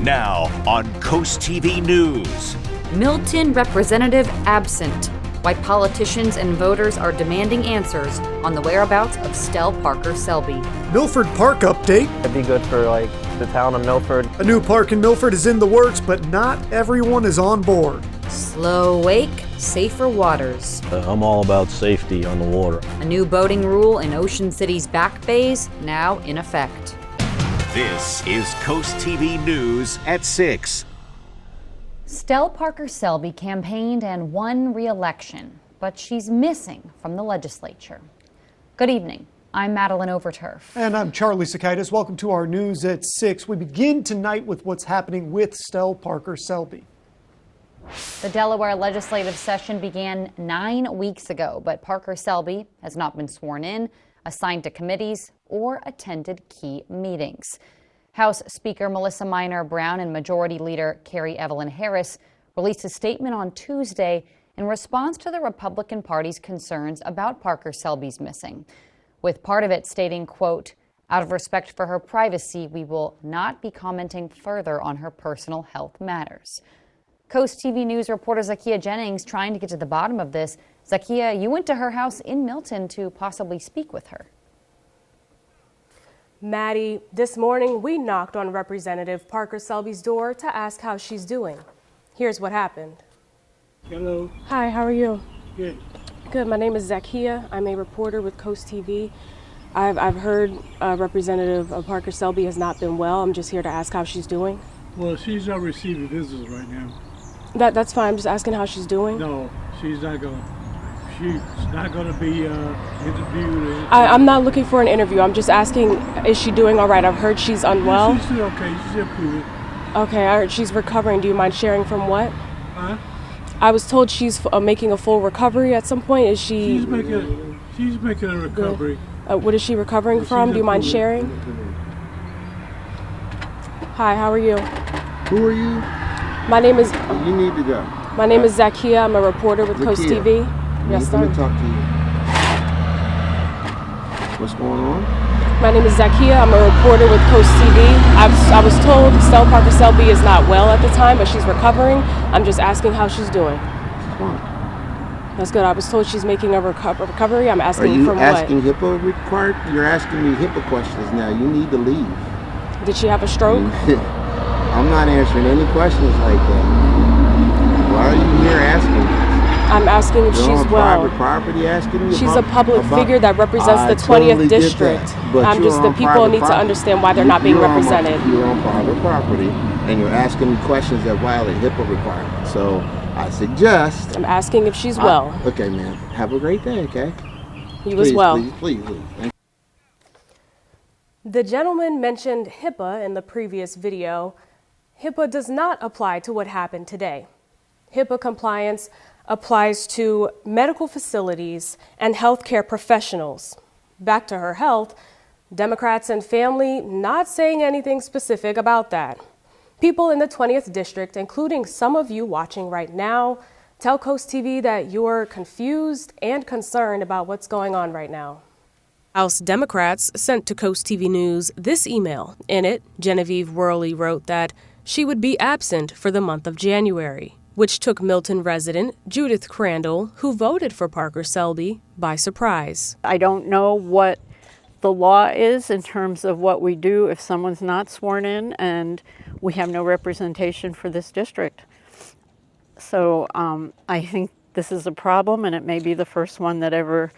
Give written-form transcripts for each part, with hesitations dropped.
Now on CoastTV News. Milton Representative absent. Why politicians and voters are demanding answers on the whereabouts of Stell Parker Selby. Milford Park update. It'd be good for the town of Milford. A new park in Milford is in the works, but not everyone is on board. Slow wake, safer waters. I'm all about safety on the water. A new boating rule in Ocean City's back bays now in effect. This is CoastTV News at 6. Stell Parker Selby campaigned and won re-election, but she's missing from the legislature. Good evening. I'm Madeline Overturf. And I'm Charlie Sakaitis. Welcome to our News at 6. We begin tonight with what's happening with Stell Parker Selby. The Delaware legislative session began 9 weeks ago, but Parker Selby has not been sworn in, assigned to committees, or attended key meetings. House Speaker Melissa Minor Brown and Majority Leader Carrie Evelyn Harris released a statement on Tuesday in response to the Republican Party's concerns about Parker Selby's missing, with part of it stating, quote, "Out of respect for her privacy, we will not be commenting further on her personal health matters." CoastTV News reporter Zakia Jennings trying to get to the bottom of this. Zakia, you went to her house in Milton to possibly speak with her. Maddie, this morning we knocked on Representative Parker Selby's door to ask how she's doing. Here's what happened. Hello. Hi, how are you? Good. Good. My name is Zakia. I'm a reporter with CoastTV. I've heard Representative Parker Selby has not been well. I'm just here to ask how she's doing. Well, she's not receiving visitors right now. That's fine. I'm just asking how she's doing. No, she's not going to be interviewed. I'm not looking for an interview. I'm just asking, is she doing all right? I've heard she's unwell. She's still okay. She's still good. Okay, I heard she's recovering. Do you mind sharing from what? Huh? I was told she's making a full recovery at some point. Is she? She's making a recovery. What is she recovering from? Do you mind sharing? Hi, how are you? Who are you? My name is. You need to go. My name is Zakia. I'm a reporter with CoastTV. Yes, sir. Let me talk to you. What's going on? My name is Zakia. I'm a reporter with CoastTV. I was told Stell Parker Selby is not well at the time, but she's recovering. I'm just asking how she's doing. Fine. That's good. I was told she's making a recovery. I'm asking from what? Are you asking HIPAA required? You're asking me HIPAA questions now. You need to leave. Did she have a stroke? I'm not answering any questions like that. Why are you here asking me? I'm asking if she's well. Private property asking you She's a public figure that represents the 20th district. The people need to understand why they're not being represented. You're on private property and you're asking me questions that violate HIPAA requirements. So I suggest. I'm asking if she's well. Okay, ma'am. Have a great day, okay? You as well. Please. Thank you. The gentleman mentioned HIPAA in the previous video. HIPAA does not apply to what happened today. HIPAA compliance applies to medical facilities and healthcare professionals. Back to her health, Democrats and family not saying anything specific about that. People in the 20th district, including some of you watching right now, tell CoastTV that you're confused and concerned about what's going on right now. House Democrats sent to CoastTV News this email. In it, Genevieve Worley wrote that she would be absent for the month of January, which took Milton resident Judith Crandall, who voted for Parker Selby, by surprise. I don't know what the law is in terms of what we do if someone's not sworn in and we have no representation for this district. So I think this is a problem, and it may be the first one that ever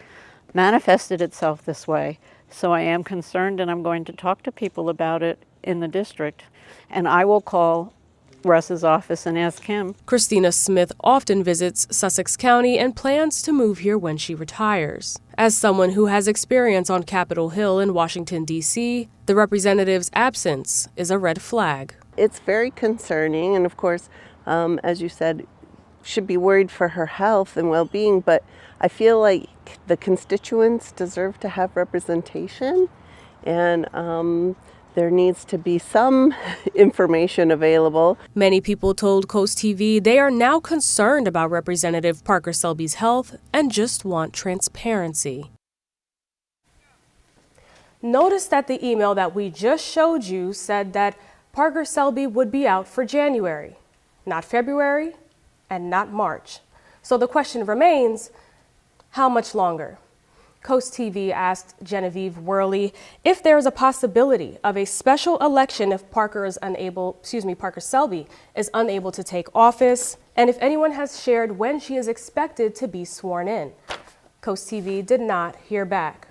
manifested itself this way. So I am concerned, and I'm going to talk to people about it in the district. And I will call Russ's office and ask him. Christina Smith often visits Sussex County and plans to move here when she retires. As someone who has experience on Capitol Hill in Washington, D.C., the representative's absence is a red flag. It's very concerning, and of course, as you said, should be worried for her health and well-being, but I feel like the constituents deserve to have representation, and there needs to be some information available. Many people told CoastTV they are now concerned about Representative Parker Selby's health and just want transparency. Notice that the email that we just showed you said that Parker Selby would be out for January, not February, and not March. So the question remains, how much longer? CoastTV asked Genevieve Worley if there is a possibility of a special election if Parker Selby is unable to take office, and if anyone has shared when she is expected to be sworn in. CoastTV did not hear back.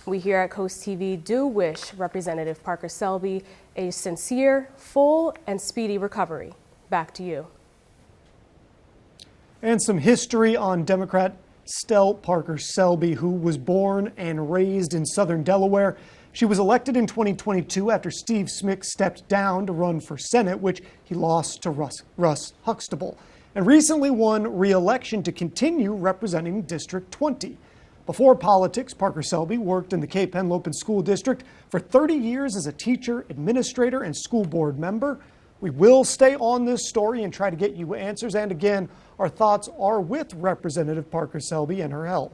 We here at CoastTV do wish Representative Parker Selby a sincere, full, and speedy recovery. Back to you. And some history on Democrat Stell Parker Selby, who was born and raised in southern Delaware. She was elected in 2022 after Steve Smick stepped down to run for Senate, which he lost to Russ Huxtable, and recently won re-election to continue representing District 20. Before politics, Parker Selby worked in the Cape Henlopen School District for 30 years as a teacher, administrator, and school board member. We will stay on this story and try to get you answers. And again, our thoughts are with Representative Parker Selby and her health.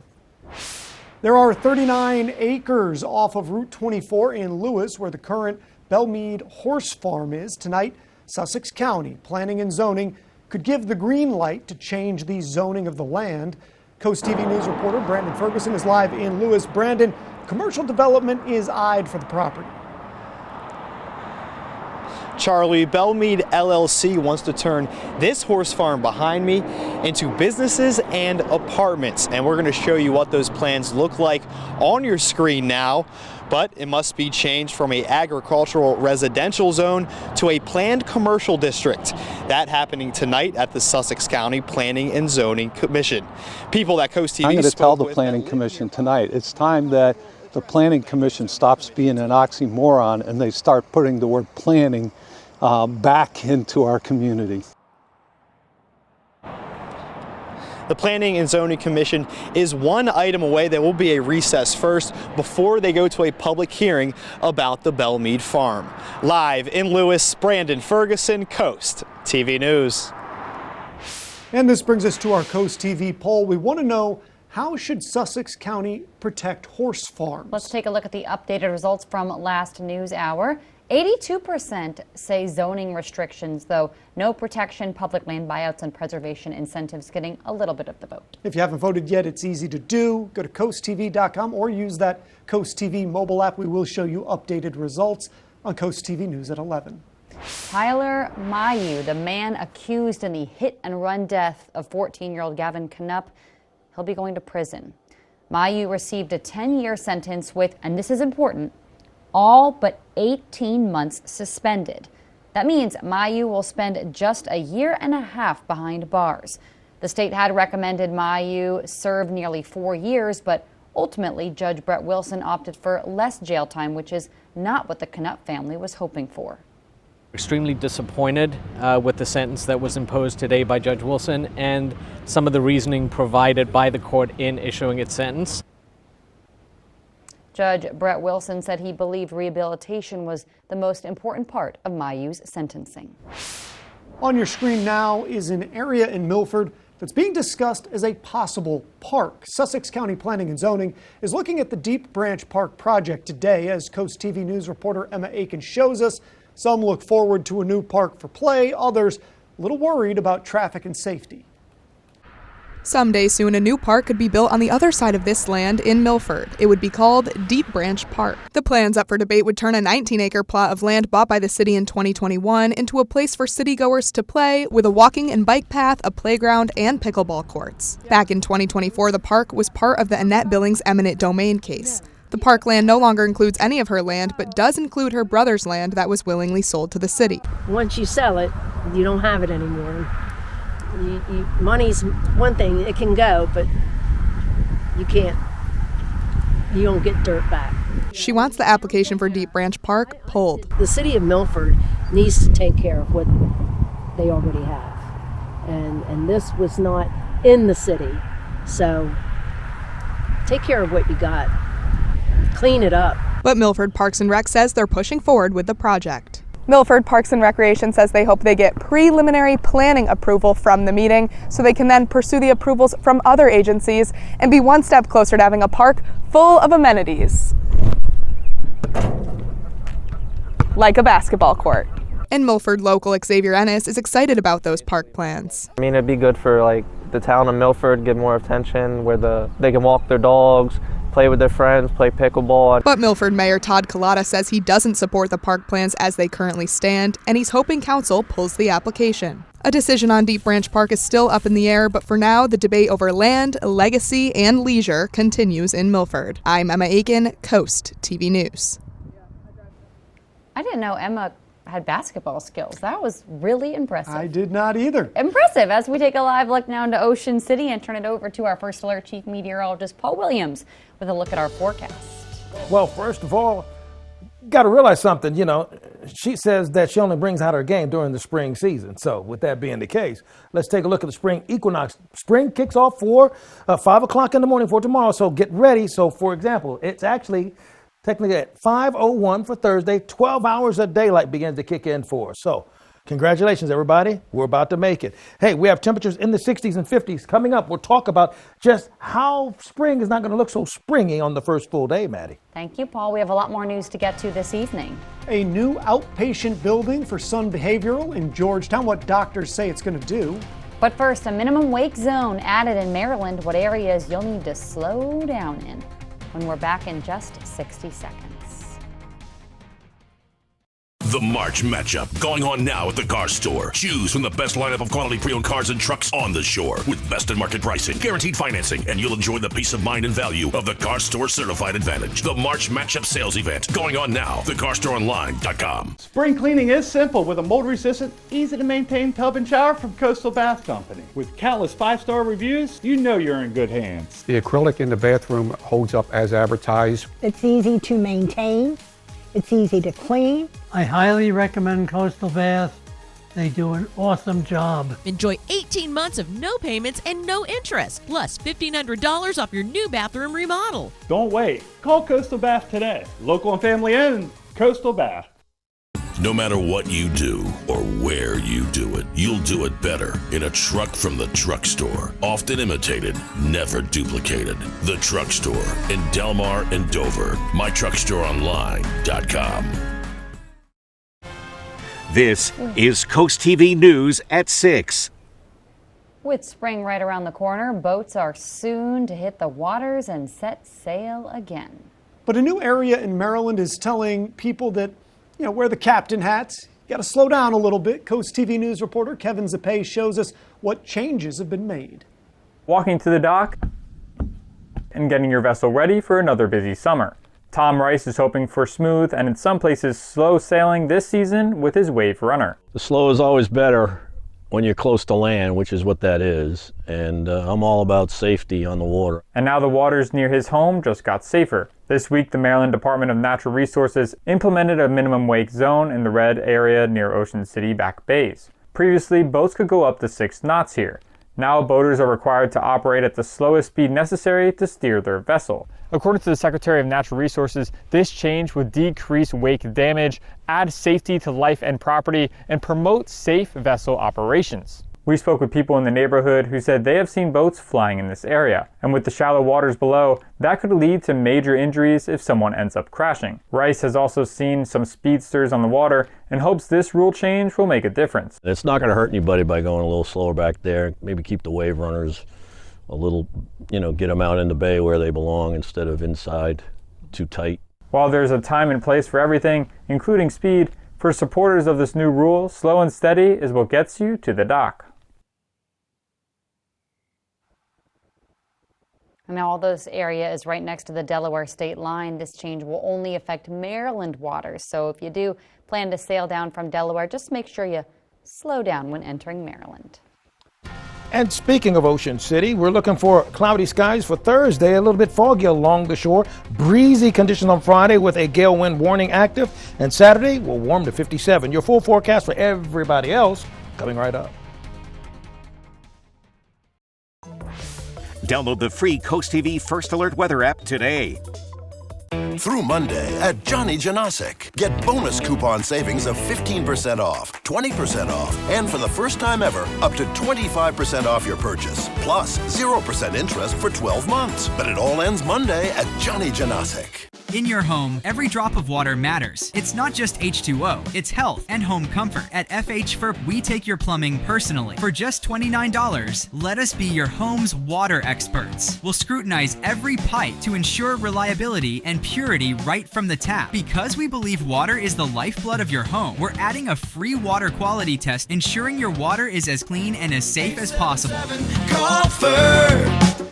There are 39 acres off of Route 24 in Lewis, where the current Belmead Horse Farm is. Tonight, Sussex County Planning and Zoning could give the green light to change the zoning of the land. CoastTV News reporter Brandon Ferguson is live in Lewis. Brandon, commercial development is eyed for the property. Charlie, Belmead LLC wants to turn this horse farm behind me into businesses and apartments. And we're going to show you what those plans look like on your screen now. But it must be changed from an agricultural residential zone to a planned commercial district. That happening tonight at the Sussex County Planning and Zoning Commission. People that CoastTV I'm going to tell the Planning Commission tonight, it's time that the Planning Commission stops being an oxymoron and they start putting the word planning back into our community. The Planning and Zoning Commission is one item away. There will be a recess first before they go to a public hearing about the Belmead Farm. Live in Lewis, Brandon Ferguson, Coast TV News. And this brings us to our CoastTV poll. We want to know, how should Sussex County protect horse farms? Let's take a look at the updated results from last news hour. 82% say zoning restrictions, though no protection, public land buyouts, and preservation incentives getting a little bit of the vote. If you haven't voted yet, it's easy to do. Go to coasttv.com or use that CoastTV mobile app. We will show you updated results on CoastTV News at 11. Tyler Mayu, the man accused in the hit-and-run death of 14-year-old Gavin Knupp, he'll be going to prison. Mayu received a 10-year sentence with, and this is important, all but 18 months suspended. That means Mayu will spend just a year and a half behind bars. The state had recommended Mayu serve nearly 4 years, but ultimately Judge Brett Wilson opted for less jail time, which is not what the Knupp family was hoping for. Extremely disappointed with the sentence that was imposed today by Judge Wilson and some of the reasoning provided by the court in issuing its sentence. Judge Brett Wilson said he believed rehabilitation was the most important part of Mayu's sentencing. On your screen now is an area in Milford that's being discussed as a possible park. Sussex County Planning and Zoning is looking at the Deep Branch Park project today. As CoastTV News reporter Emma Aiken shows us, some look forward to a new park for play, others a little worried about traffic and safety. Someday soon, a new park could be built on the other side of this land in Milford. It would be called Deep Branch Park. The plans up for debate would turn a 19-acre plot of land bought by the city in 2021 into a place for city-goers to play with a walking and bike path, a playground, and pickleball courts. Back in 2024, the park was part of the Annette Billings eminent domain case. The parkland no longer includes any of her land, but does include her brother's land that was willingly sold to the city. Once you sell it, you don't have it anymore. Money's one thing, it can go, but you don't get dirt back. She wants the application for Deep Branch Park pulled. The city of Milford needs to take care of what they already have. And this was not in the city, so take care of what you got. Clean it up. But Milford Parks and Rec says they're pushing forward with the project. Milford Parks and Recreation says they hope they get preliminary planning approval from the meeting so they can then pursue the approvals from other agencies and be one step closer to having a park full of amenities. Like a basketball court. And Milford local Xavier Ennis is excited about those park plans. I mean, it'd be good for like the town of Milford, get more attention where they can walk their dogs, play with their friends, play pickleball. But Milford Mayor Todd Collada says he doesn't support the park plans as they currently stand, and he's hoping council pulls the application. A decision on Deep Branch Park is still up in the air, but for now, the debate over land, legacy, and leisure continues in Milford. I'm Emma Aiken, Coast TV News. I didn't know Emma had basketball skills. That was really impressive. I did not either. Impressive. As we take a live look now into Ocean City and turn it over to our First Alert Chief Meteorologist Paul Williams with a look at our forecast. Well, first of all, got to realize something. You know, she says that she only brings out her game during the spring season. So with that being the case, let's take a look at the spring equinox. Spring kicks off for 5 o'clock in the morning for tomorrow. So get ready. So for example, it's actually technically at 5:01 for Thursday. 12 hours of daylight begins to kick in for us. So congratulations, everybody. We're about to make it. Hey, we have temperatures in the 60s and 50s coming up. We'll talk about just how spring is not going to look so springy on the first full day, Maddie. Thank you, Paul. We have a lot more news to get to this evening. A new outpatient building for Sun Behavioral in Georgetown, what doctors say it's going to do. But first, a minimum wake zone added in Maryland, what areas you'll need to slow down in. When we're back in just 60 seconds. The March matchup going on now at the car store. Choose from the best lineup of quality pre-owned cars and trucks on the shore with best in market pricing, guaranteed financing, and you'll enjoy the peace of mind and value of the Car Store Certified Advantage. The March matchup sales event going on now. TheCarStoreOnline.com. Spring cleaning is simple with a mold-resistant, easy-to-maintain tub and shower from Coastal Bath Company. With countless 5-star reviews, you know you're in good hands. The acrylic in the bathroom holds up as advertised. It's easy to maintain. It's easy to clean. I highly recommend Coastal Bath. They do an awesome job. Enjoy 18 months of no payments and no interest, plus $1,500 off your new bathroom remodel. Don't wait. Call Coastal Bath today. Local and family owned. Coastal Bath. No matter what you do or where you do it, you'll do it better in a truck from the truck store. Often imitated, never duplicated. The Truck Store in Delmar and Dover. MyTruckStoreOnline.com. This is Coast TV News at 6. With spring right around the corner, boats are soon to hit the waters and set sail again. But a new area in Maryland is telling people that, wear the captain hats. You got to slow down a little bit. Coast TV News reporter Kevin Zappé shows us what changes have been made. Walking to the dock and getting your vessel ready for another busy summer. Tom Rice is hoping for smooth and in some places slow sailing this season with his Wave Runner. The slow is always better when you're close to land, which is what that is. And I'm all about safety on the water. And now the waters near his home just got safer. This week, the Maryland Department of Natural Resources implemented a minimum wake zone in the red area near Ocean City Back Bays. Previously, boats could go up to 6 knots here. Now, boaters are required to operate at the slowest speed necessary to steer their vessel. According to the Secretary of Natural Resources, this change would decrease wake damage, add safety to life and property, and promote safe vessel operations. We spoke with people in the neighborhood who said they have seen boats flying in this area, and with the shallow waters below, that could lead to major injuries if someone ends up crashing. Rice has also seen some speedsters on the water and hopes this rule change will make a difference. It's not going to hurt anybody by going a little slower back there. Maybe keep the wave runners a little, get them out in the bay where they belong instead of inside too tight. While there's a time and place for everything, including speed, for supporters of this new rule, slow and steady is what gets you to the dock. Now, although this area is right next to the Delaware state line, this change will only affect Maryland waters. So if you do plan to sail down from Delaware, just make sure you slow down when entering Maryland. And speaking of Ocean City, we're looking for cloudy skies for Thursday, a little bit foggy along the shore. Breezy conditions on Friday with a gale wind warning active. And Saturday will warm to 57. Your full forecast for everybody else coming right up. Download the free Coast TV First Alert weather app today. Through Monday at Johnny Janasic. Get bonus coupon savings of 15% off, 20% off, and for the first time ever, up to 25% off your purchase. Plus 0% interest for 12 months. But it all ends Monday at Johnny Janasic. In your home, every drop of water matters. It's not just H2O, it's health and home comfort. At FHFERP, we take your plumbing personally. For just $29, let us be your home's water experts. We'll scrutinize every pipe to ensure reliability and purity right from the tap. Because we believe water is the lifeblood of your home, we're adding a free water quality test, ensuring your water is as clean and as safe as possible. Call FHFERP.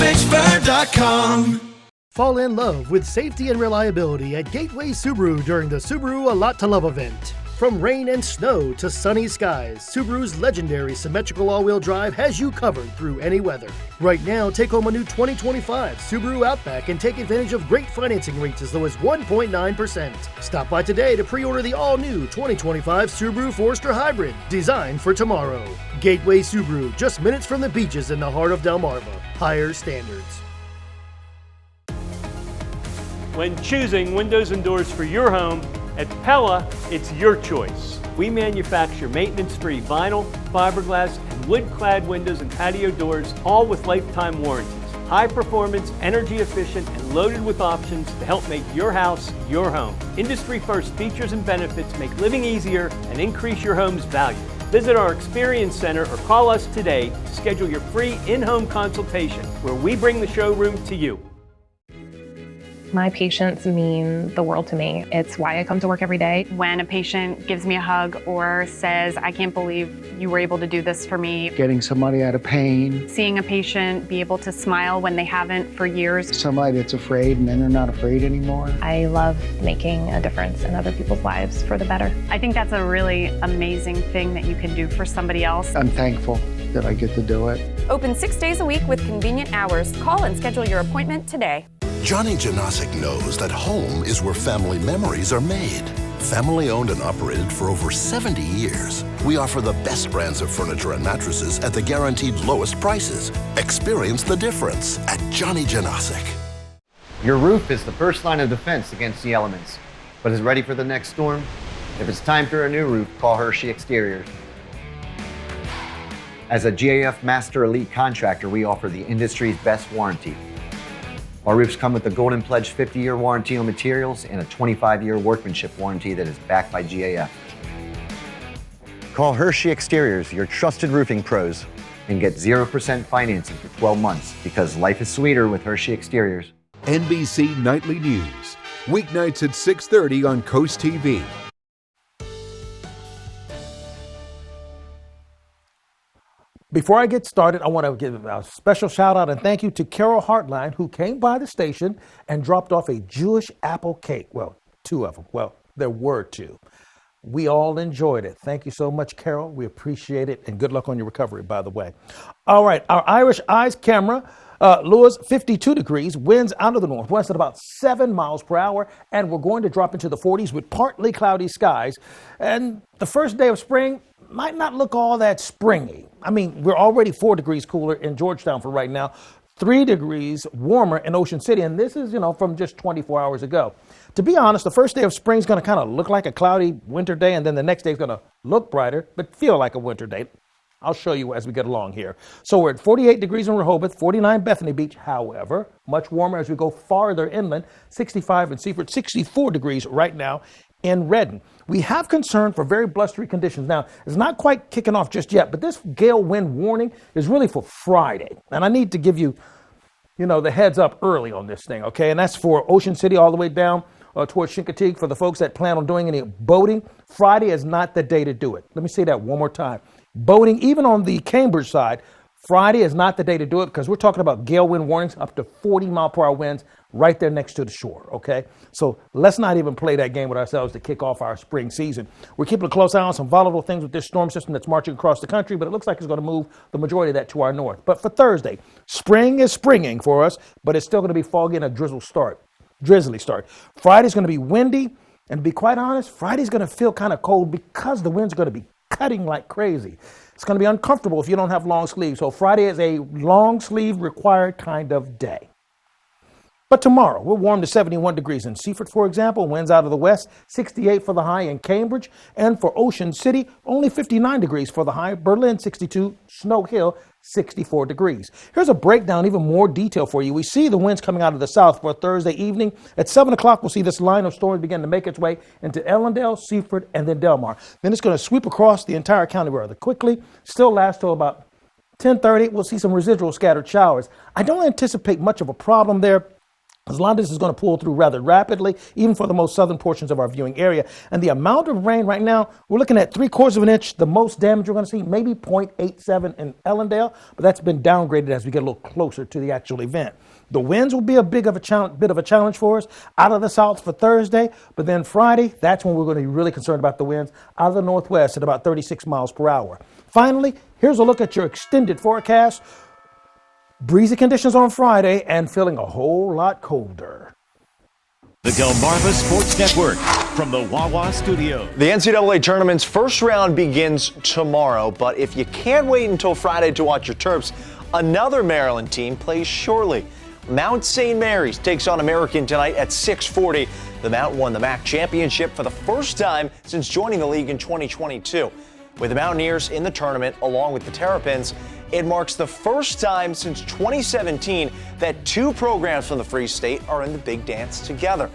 FHFERP.com. Fall in love with safety and reliability at Gateway Subaru during the Subaru A Lot to Love event. From rain and snow to sunny skies, Subaru's legendary symmetrical all-wheel drive has you covered through any weather. Right now, take home a new 2025 Subaru Outback and take advantage of great financing rates as low as 1.9%. Stop by today to pre-order the all-new 2025 Subaru Forester Hybrid, designed for tomorrow. Gateway Subaru, just minutes from the beaches in the heart of Delmarva. Higher standards. When choosing windows and doors for your home, at Pella, it's your choice. We manufacture maintenance-free vinyl, fiberglass, and wood-clad windows and patio doors, all with lifetime warranties. High performance, energy efficient, and loaded with options to help make your house your home. Industry-first features and benefits make living easier and increase your home's value. Visit our Experience Center or call us today to schedule your free in-home consultation, where we bring the showroom to you. My patients mean the world to me. It's why I come to work every day. When a patient gives me a hug or says, I can't believe you were able to do this for me. Getting somebody out of pain. Seeing a patient be able to smile when they haven't for years. Somebody that's afraid and then they're not afraid anymore. I love making a difference in other people's lives for the better. I think that's a really amazing thing that you can do for somebody else. I'm thankful that I get to do it. Open 6 days a week with convenient hours. Call and schedule your appointment today. Johnny Janosic knows that home is where family memories are made. Family owned and operated for over 70 years. We offer the best brands of furniture and mattresses at the guaranteed lowest prices. Experience the difference at Johnny Janosic. Your roof is the first line of defense against the elements, but is ready for the next storm? If it's time for a new roof, call Hershey Exteriors. As a GAF Master Elite contractor, we offer the industry's best warranty. Our roofs come with a Golden Pledge 50-year warranty on materials and a 25-year workmanship warranty that is backed by GAF. Call Hershey Exteriors, your trusted roofing pros, and get 0% financing for 12 months, because life is sweeter with Hershey Exteriors. NBC Nightly News, weeknights at 6:30 on CoastTV. Before I get started, I want to give a special shout out and thank you to Carol Hartline, who came by the station and dropped off a Jewish apple cake. Well, 2 of them. Well, there were 2. We all enjoyed it. Thank you so much, Carol. We appreciate it. And good luck on your recovery, by the way. All right. Our Irish Eyes camera lures 52 degrees, winds out of the northwest at about 7 miles per hour. And we're going to drop into the 40s with partly cloudy skies. And the first day of spring might not look all that springy. I mean, we're already 4 degrees cooler in Georgetown for right now, 3 degrees warmer in Ocean City, and this is, from just 24 hours ago. To be honest, the first day of spring is going to kind of look like a cloudy winter day, and then the next day is going to look brighter, but feel like a winter day. I'll show you as we get along here. So we're at 48 degrees in Rehoboth, 49 Bethany Beach, however, much warmer as we go farther inland, 65 in Seaford, 64 degrees right now in Redden. We have concern for very blustery conditions. Now, it's not quite kicking off just yet, but this gale wind warning is really for Friday. And I need to give you, the heads up early on this thing, okay? And that's for Ocean City all the way down towards Chincoteague. For the folks that plan on doing any boating, Friday is not the day to do it. Let me say that one more time. Boating, even on the Cambridge side, Friday is not the day to do it, because we're talking about gale wind warnings up to 40 mile per hour winds right there next to the shore, okay? So let's not even play that game with ourselves to kick off our spring season. We're keeping a close eye on some volatile things with this storm system that's marching across the country, but it looks like it's going to move the majority of that to our north. But for Thursday, spring is springing for us, but it's still going to be foggy and a drizzly start. Friday's going to be windy, and to be quite honest, Friday's going to feel kind of cold because the winds are going to be cutting like crazy. It's going to be uncomfortable if you don't have long sleeves. So Friday is a long sleeve required kind of day. But tomorrow, we'll warm to 71 degrees in Seaford, for example. Winds out of the west, 68 for the high in Cambridge. And for Ocean City, only 59 degrees for the high. Berlin, 62. Snow Hill, 64 degrees. Here's a breakdown, even more detail for you. We see the winds coming out of the south for Thursday evening. At 7 o'clock, we'll see this line of storms begin to make its way into Ellendale, Seaford, and then Delmar. Then it's going to sweep across the entire county rather quickly. Still lasts till about 10:30. We'll see some residual scattered showers. I don't anticipate much of a problem there, as a lot of this is going to pull through rather rapidly, even for the most southern portions of our viewing area. And the amount of rain right now, we're looking at 3/4 of an inch. The most damage we're going to see, maybe 0.87 in Ellendale, but that's been downgraded as we get a little closer to the actual event. The winds will be a bit of a challenge for us out of the south for Thursday, but then Friday, that's when we're going to be really concerned about the winds out of the northwest at about 36 miles per hour. Finally, here's a look at your extended forecast. Breezy conditions on Friday and feeling a whole lot colder. The Delmarva Sports Network from the Wawa Studio. The NCAA tournament's first round begins tomorrow, but if you can't wait until Friday to watch your Terps, another Maryland team plays shortly. Mount St. Mary's takes on American tonight at 6:40. The Mount won the MAC championship for the first time since joining the league in 2022. With the Mountaineers in the tournament, along with the Terrapins, it marks the first time since 2017 that two programs from the Free State are in the Big Dance together.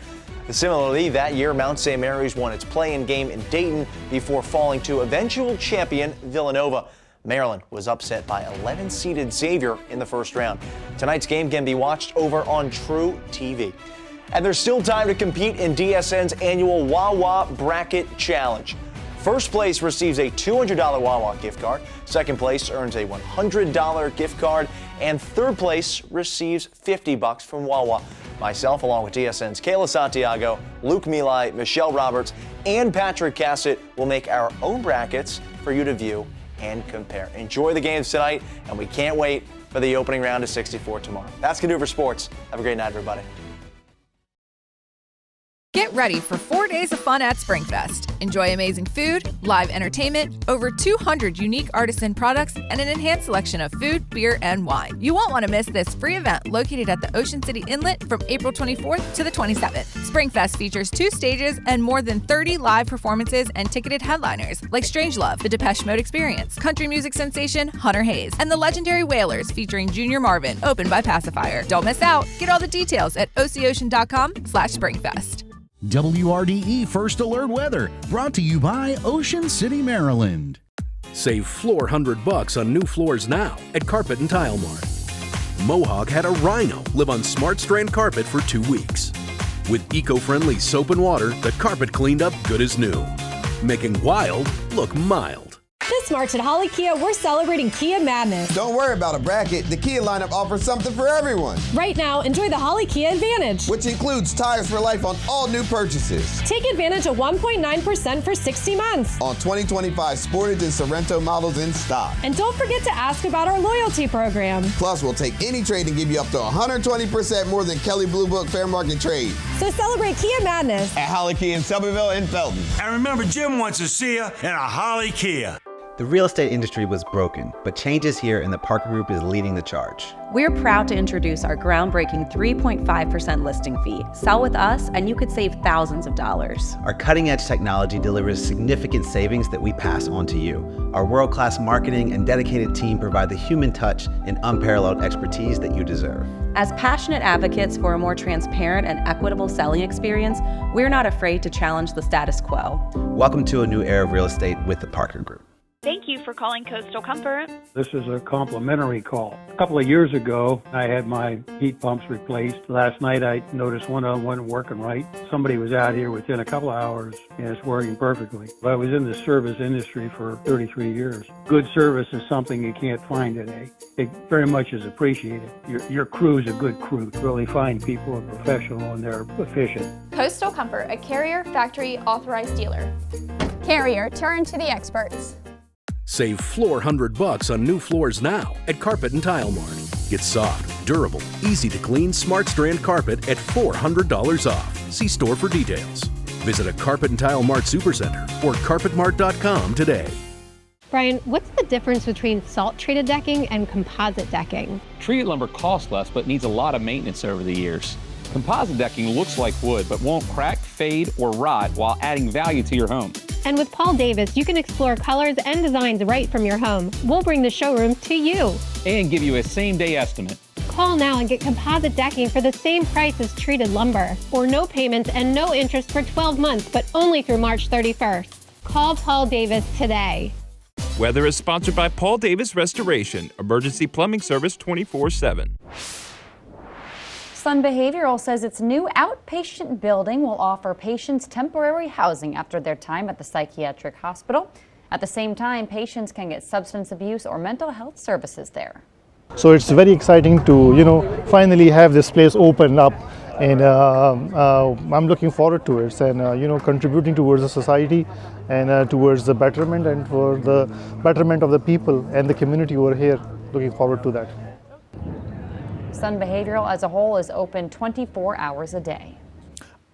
Similarly, that year, Mount St. Mary's won its play-in game in Dayton before falling to eventual champion Villanova. Maryland was upset by 11-seeded Xavier in the first round. Tonight's game can be watched over on True TV. And there's still time to compete in DSN's annual Wawa Bracket Challenge. First place receives a $200 Wawa gift card. Second place earns a $100 gift card. And third place receives $50 from Wawa. Myself, along with DSN's Kayla Santiago, Luke Milai, Michelle Roberts, and Patrick Cassett will make our own brackets for you to view and compare. Enjoy the games tonight, and we can't wait for the opening round of 64 tomorrow. That's going to do for sports. Have a great night, everybody. Get ready for 4 days of fun at SpringFest. Enjoy amazing food, live entertainment, over 200 unique artisan products, and an enhanced selection of food, beer, and wine. You won't want to miss this free event located at the Ocean City Inlet from April 24th to the 27th. SpringFest features 2 stages and more than 30 live performances and ticketed headliners like Strangelove, the Depeche Mode Experience, country music sensation Hunter Hayes, and the legendary Wailers featuring Junior Marvin, opened by Pacifier. Don't miss out. Get all the details at ococean.com/SpringFest. WRDE First Alert Weather, brought to you by Ocean City, Maryland. Save floor $100 on new floors now at Carpet and Tile Mart. Mohawk had a rhino live on Smart Strand carpet for 2 weeks. With eco-friendly soap and water, the carpet cleaned up good as new, making wild look mild. This March at Holly Kia, we're celebrating Kia Madness. Don't worry about a bracket. The Kia lineup offers something for everyone. Right now, enjoy the Holly Kia Advantage, which includes tires for life on all new purchases. Take advantage of 1.9% for 60 months. On 2025 Sportage and Sorrento models in stock. And don't forget to ask about our loyalty program. Plus, we'll take any trade and give you up to 120% more than Kelley Blue Book Fair Market Trade. So celebrate Kia Madness at Holly Kia in Shelbyville and Felton. And remember, Jim wants to see you in a Holly Kia. The real estate industry was broken, but change is here and the Parker Group is leading the charge. We're proud to introduce our groundbreaking 3.5% listing fee. Sell with us and you could save thousands of dollars. Our cutting-edge technology delivers significant savings that we pass on to you. Our world-class marketing and dedicated team provide the human touch and unparalleled expertise that you deserve. As passionate advocates for a more transparent and equitable selling experience, we're not afraid to challenge the status quo. Welcome to a new era of real estate with the Parker Group. Thank you for calling Coastal Comfort. This is a complimentary call. A couple of years ago, I had my heat pumps replaced. Last night, I noticed one of them wasn't working right. Somebody was out here within a couple of hours, and it's working perfectly. I was in the service industry for 33 years. Good service is something you can't find today. It very much is appreciated. Your crew is a good crew. Really fine people are professional and they're efficient. Coastal Comfort, a Carrier factory authorized dealer. Carrier, turn to the experts. Save floor $100 on new floors now at Carpet and Tile Mart. Get soft, durable, easy to clean Smart Strand carpet at $400 off. See store for details. Visit a Carpet and Tile Mart Supercenter or carpetmart.com today. Brian, what's the difference between salt-treated decking and composite decking? Treated lumber costs less but needs a lot of maintenance over the years. Composite decking looks like wood, but won't crack, fade, or rot while adding value to your home. And with Paul Davis, you can explore colors and designs right from your home. We'll bring the showroom to you. And give you a same-day estimate. Call now and get composite decking for the same price as treated lumber. Or no payments and no interest for 12 months, but only through March 31st. Call Paul Davis today. Weather is sponsored by Paul Davis Restoration, emergency plumbing service 24/7. Sun Behavioral says its new outpatient building will offer patients temporary housing after their time at the psychiatric hospital. At the same time, patients can get substance abuse or mental health services there. So it's very exciting to, finally have this place open up, and I'm looking forward to it, and contributing towards the society and towards the betterment and for the betterment of the people and the community over here. Looking forward to that. Sun Behavioral as a whole is open 24 hours a day.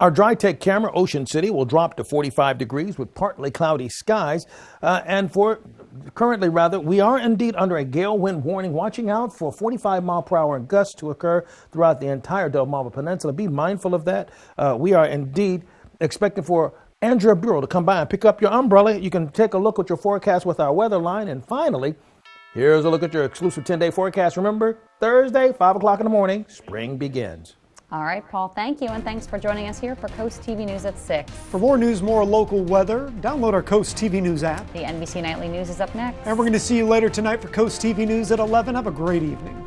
Our dry tech camera, Ocean City, will drop to 45 degrees with partly cloudy skies. Currently, we are indeed under a gale wind warning, watching out for 45-mile-per-hour gusts to occur throughout the entire Delmarva Peninsula. Be mindful of that. We are indeed expecting for Andrea Bureau to come by and pick up your umbrella. You can take a look at your forecast with our weather line. And finally, here's a look at your exclusive 10-day forecast. Remember, Thursday, 5 o'clock in the morning, spring begins. All right, Paul, thank you, and thanks for joining us here for Coast TV News at 6. For more news, more local weather, download our Coast TV News app. The NBC Nightly News is up next. And we're going to see you later tonight for Coast TV News at 11. Have a great evening.